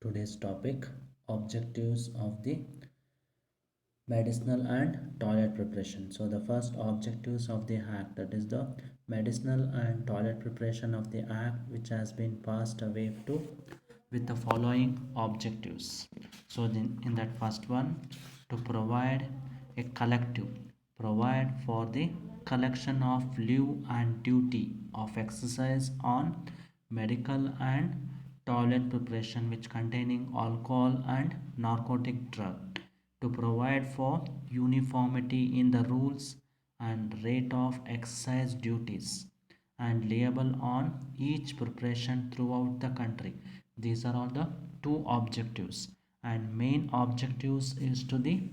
Today's topic: objectives of the medicinal and toilet preparation. So the first objectives of the act, that is the medicinal and toilet preparation of the act, which has been passed away to with the following objectives. So in that first one, to provide a collective, provide for the collection of leave and duty of exercise on medical and toilet preparation which containing alcohol and narcotic drug, to provide for uniformity in the rules and rate of exercise duties and liable on each preparation throughout the country. These are all the two objectives, and main objectives is to the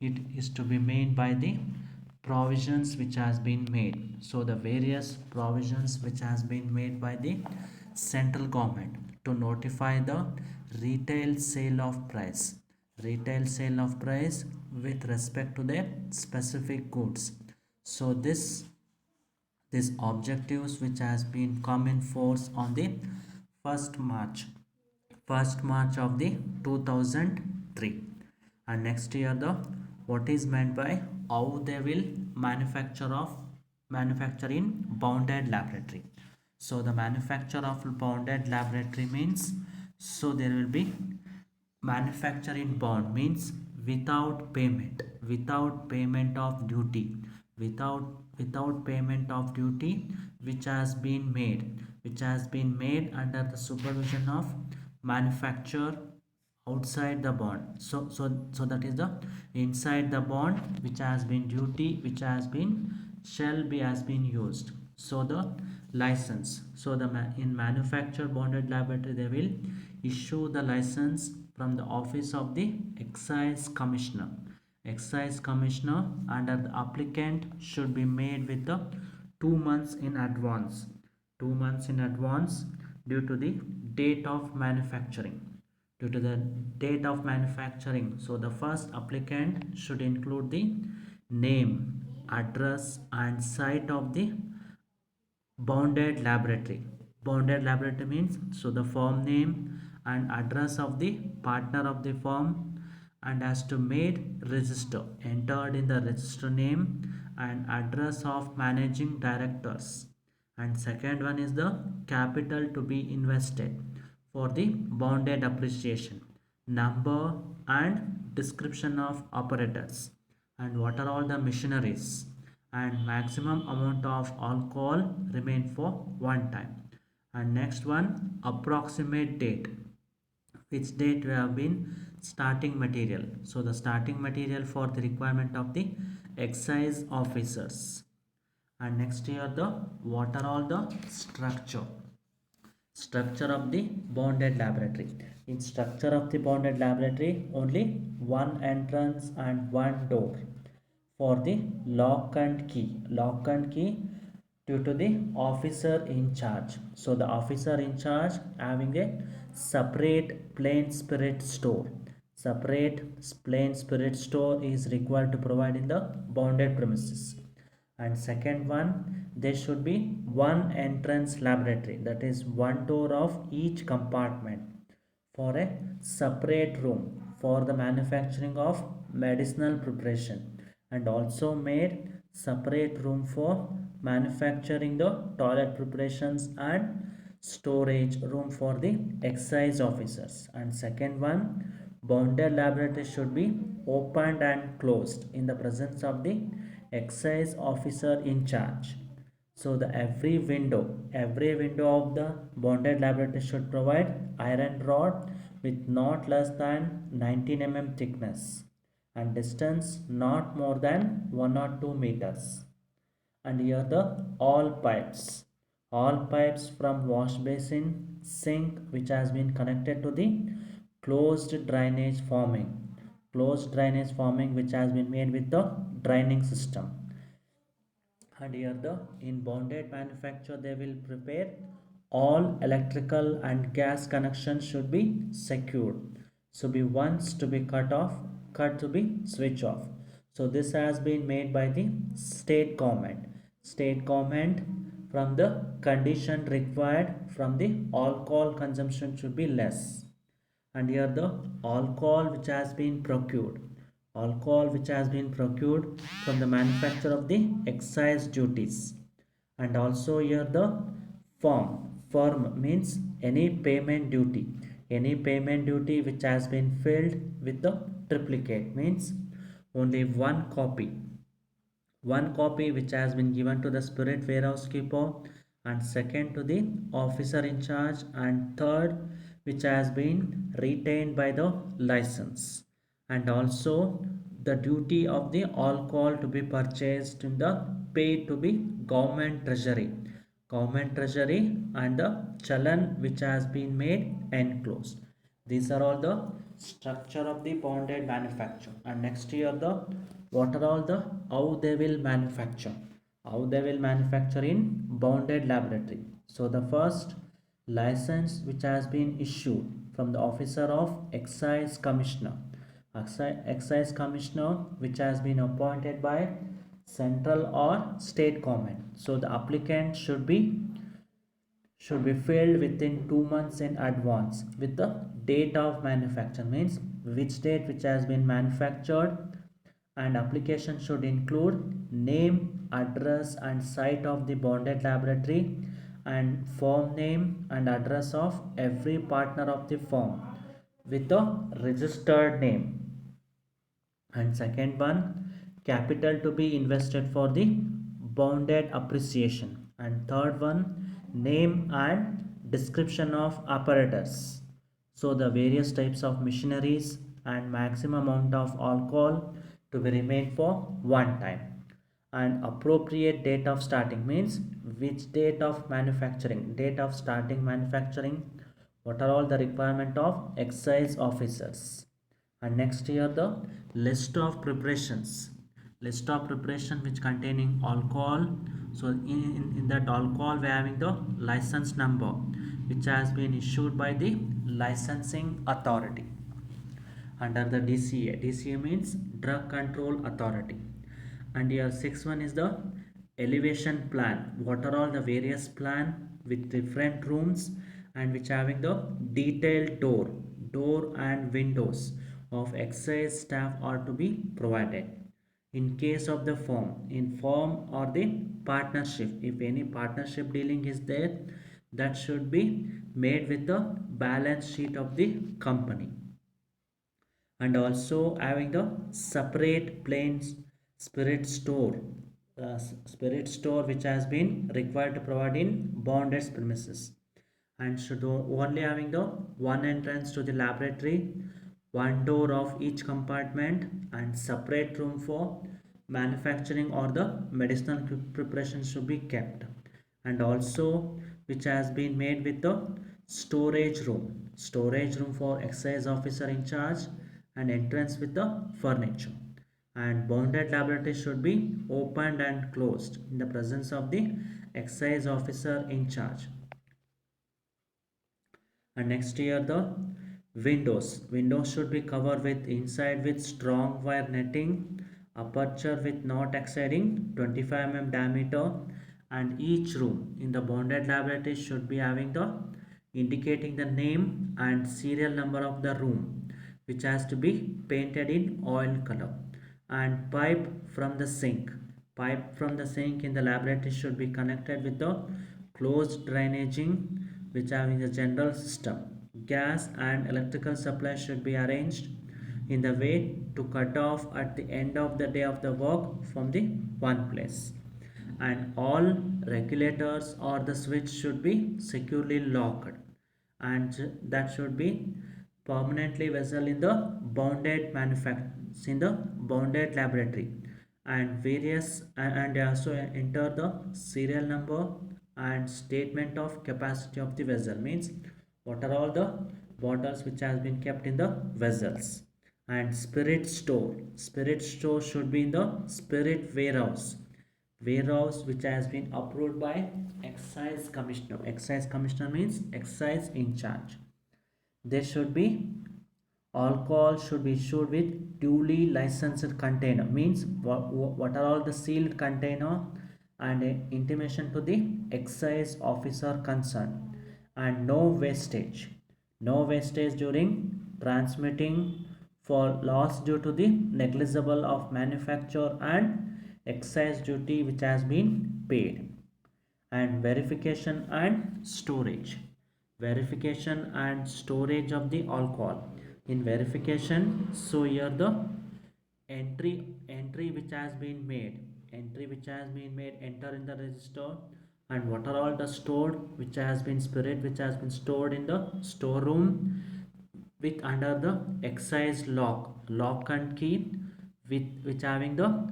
it is to be made by the provisions which has been made. So the various provisions which has been made by the central government to notify the retail sale of price with respect to the specific goods. So this objectives which has been come in force on the 1st March 1st March of the 2003. And next year, the what is meant by how they will manufacture in bounded laboratory. So the manufacture of bounded laboratory means, so there will be manufacture in bond means without payment of duty, without payment of duty, which has been made under the supervision of manufacturer outside the bond. So that is the inside the bond which has been duty, which has been shall be has been used. So the license, so the in manufacture bonded laboratory they will issue the license from the office of the excise commissioner, and the applicant should be made with the 2 months in advance, 2 months in advance, due to the date of manufacturing, due to the date of manufacturing. So the first applicant should include the name, address and site of the bounded laboratory means, so the firm name and address of the partner of the firm, and has to made register entered in the register name and address of managing directors. And second one is the capital to be invested for the bounded appreciation, number and description of operators, and what are all the machineries, and maximum amount of alcohol remain for one time. And next one, approximate date, which date we have been starting material. So the starting material for the requirement of the excise officers. And next here, the what are all the structure of the bonded laboratory. In structure of the bonded laboratory, only one entrance and one door for the lock and key due to the officer in charge. So the officer in charge having a separate separate plain spirit store is required to provide in the bonded premises. And second one, there should be one entrance laboratory, that is one door of each compartment for a separate room for the manufacturing of medicinal preparation, and also made separate room for manufacturing the toilet preparations and storage room for the excise officers. And second one, bounded laboratory should be opened and closed in the presence of the excise officer in charge. So the every window of the bonded laboratory should provide iron rod with not less than 19 mm thickness and distance not more than 1 or 2 meters. And here the all pipes from wash basin, sink, which has been connected to the closed drainage forming which has been made with the draining system. And here the in bonded manufacture they will prepare all electrical and gas connections should be secured, so be once to be cut to be switch off. So this has been made by the state government from the condition required from the alcohol consumption should be less. And here the alcohol which has been procured, alcohol which has been procured from the manufacture of the excise duties. And also here the firm means any payment duty, any payment duty which has been filled with the triplicate means only one copy which has been given to the spirit warehouse keeper, and second to the officer in charge, and third which has been retained by the license. And also the duty of the alcohol to be purchased in the paid to be government treasury, and the challan which has been made enclosed. These are all the structure of the bonded manufacture. And next year the what are all the how they will manufacture, how they will manufacture in bonded laboratory. So the first license which has been issued from the officer of excise commissioner, excise commissioner which has been appointed by central or state government. So the applicant should be filled within 2 months in advance with the date of manufacture means which date which has been manufactured. And application should include name, address and site of the bonded laboratory, and firm name and address of every partner of the firm with a registered name. And second one, capital to be invested for the bounded appreciation. And third one, name and description of apparatus, so the various types of machineries and maximum amount of alcohol to be remain for one time. And appropriate date of starting means which date of manufacturing, date of starting manufacturing, what are all the requirement of excise officers. And next here the list of preparations, list of preparation which containing alcohol. So in that alcohol we are having the license number which has been issued by the licensing authority under the DCA. DCA means Drug Control Authority. And here sixth one is the elevation plan. What are all the various plan with different rooms and which having the detailed door and windows of excise staff are to be provided. In case of the firm, in firm or the partnership, if any partnership dealing is there, that should be made with the balance sheet of the company. And also having the separate plain spirit store, spirit store which has been required to provide in bonded premises. And should only having the one entrance to the laboratory, one door of each compartment, and separate room for manufacturing or the medicinal preparation should be kept. And also which has been made with the storage room for excise officer in charge, and entrance with the furniture. And bonded laboratory should be opened and closed in the presence of the excise officer in charge. And next here the windows should be covered with inside with strong wire netting, aperture with not exceeding 25 mm diameter. And each room in the bonded laboratory should be having the indicating the name and serial number of the room which has to be painted in oil color. And pipe from the sink in the laboratory should be connected with the closed drainaging which having a general system. Gas and electrical supply should be arranged in the way to cut off at the end of the day of the work from the one place. And all regulators or the switch should be securely locked, and that should be permanently vessel in the bounded manufacturers in the bounded laboratory. And various and also enter the serial number and statement of capacity of the vessel means what are all the bottles which has been kept in the vessels. And spirit store should be in the spirit warehouse which has been approved by excise commissioner means excise in charge. There should be alcohol should be issued with duly licensed container means what are all the sealed container and a intimation to the excise officer concerned, and no wastage during transmitting for loss due to the negligible of manufacture and excise duty which has been paid. And verification and storage of the alcohol. In verification, so here the entry which has been made enter in the register, and what are all the stored which has been spirit which has been stored in the storeroom with under the excise lock and key, with which having the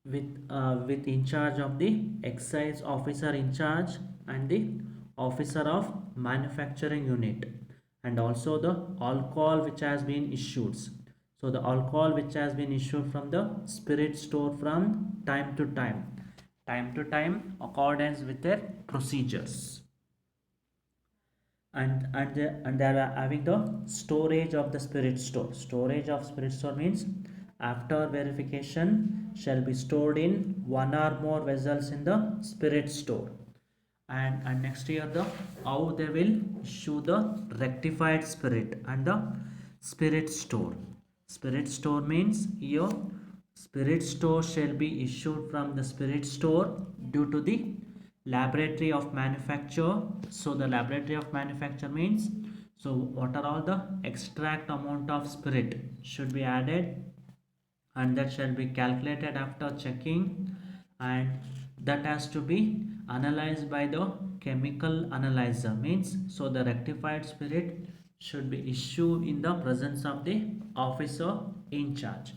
with in charge of the excise officer in charge and the officer of manufacturing unit, and also the alcohol which has been issued. So the alcohol which has been issued from the spirit store from time to time accordance with their procedures. And they are having the storage of the spirit store means after verification shall be stored in one or more vessels in the spirit store. And next year the how they will issue the rectified spirit and the spirit store means here spirit store shall be issued from the spirit store due to the laboratory of manufacture. So the laboratory of manufacture means, so what are all the extract amount of spirit should be added, and that shall be calculated after checking, and that has to be analyzed by the chemical analyzer means. So the rectified spirit should be issued in the presence of the officer in charge.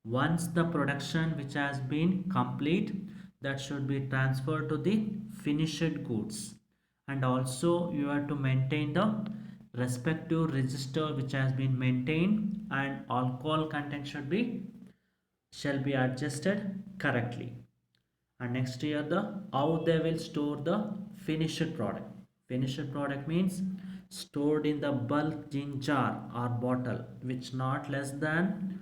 Once the production which has been complete, that should be transferred to the finished goods, and also you have to maintain the respective register which has been maintained, and alcohol content shall be adjusted correctly. And next here the how they will store the finished product means stored in the bulk gin jar or bottle which not less than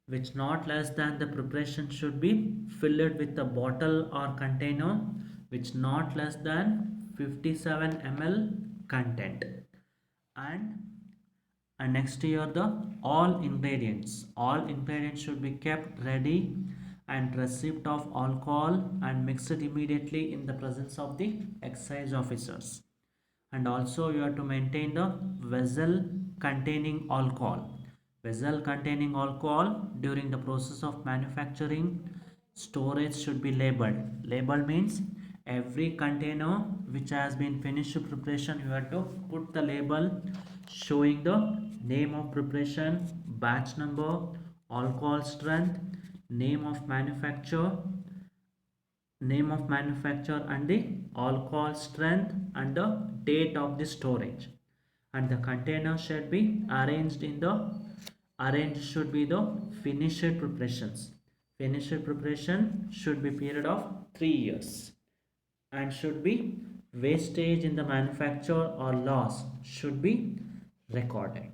the preparation should be filled with a bottle or container which not less than 57 ml content. And and next here the all ingredients should be kept ready, and receipt of alcohol and mixed immediately in the presence of the excise officers. And also you have to maintain the vessel containing alcohol during the process of manufacturing. Storage should be labeled means every container which has been finished preparation, you have to put the label showing the name of preparation, batch number, alcohol strength, name of manufacturer, and the alcohol strength and the date of the storage. And the container should be arranged should be the finished preparation should be period of 3 years, and should be wastage in the manufacture or loss should be recorded.